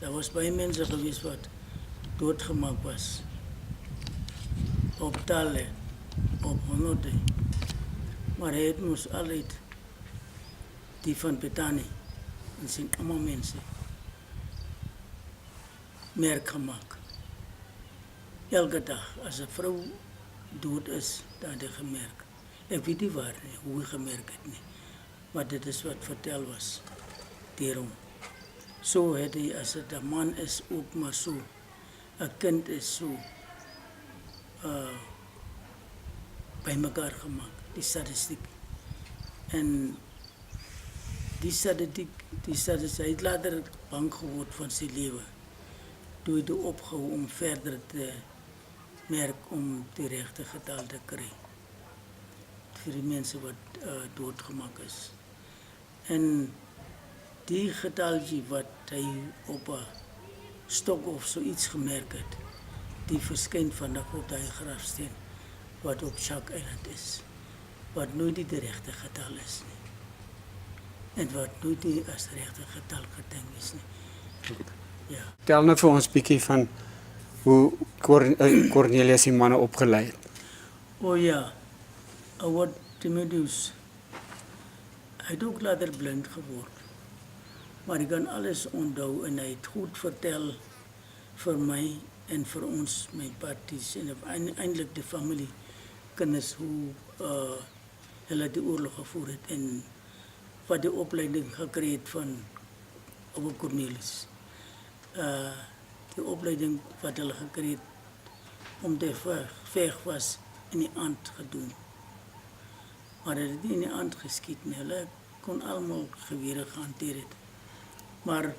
Daar was baie mense gewees wat doodgemaak was. Op talle, op honderde. Maar hy het ons altyd die van Betani en sien allemaal mense merk gemaakt. Elke dag, as 'n vrou dood is, dan het hy gemerk. Ek weet nie waar nie, hoe hy gemerk het nie. Maar dit is wat vertel was deur hom. So het hy, as het 'n man is, ook maar so. 'n kind is so by mekaar gemaak, die statistiek. En die statistiek, hy het later bang geword van sy lewe. Toe het hy opgehou om verder te merk om die regte getal te kry. Vir die mense wat doodgemaak is. En die getaltjie wat hy op 'n stok of so iets gemerk het, die verskyn vandag op die grafsteen wat op Shark Island is, wat nooit die regte getal is nie. En wat nooit die as regte getal gedink is nie. Ja. Tel nou vir ons bietjie van hoe Cornelius die manne opgelei het. O ja, wat Timotheus, hy het ook later blind geword. Maar hy kan alles onthou en hy het goed vertel vir my en vir ons, my parties en eintlik die familie, kinders, hoe hulle die oorlog gevoer het en wat die opleiding gekry het van Oude Cornelis. Die opleiding wat hulle gekry het om te veg was in die aand gedoen. Maar hulle het nie in die aand geskiet nie, hulle kon almal gewere gehanteer het. Maar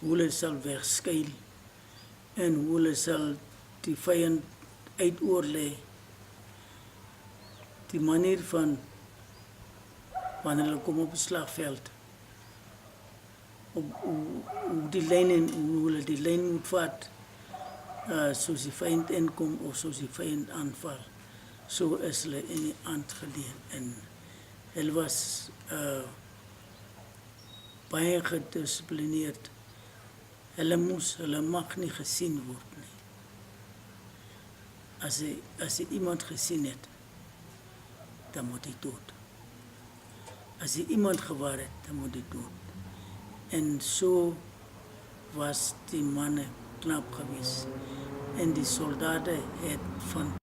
hoe hulle sal wegskuil en hoe hulle sal die vyand uitoorlê, die manier van wanneer hulle kom op die slagveld, hoe die lyn en hoe hulle die lyn moet vat, soos die vyand inkom of soos die vyand aanval. So is hulle in die aand geleer en hulle was baie gedisciplineerd. Hulle mag nie gesien word nie. As hy iemand gesien het, dan moet hy dood. As hy iemand gewaar het, dan moet hy dood. En so was die manne knap geweest. En die soldate het van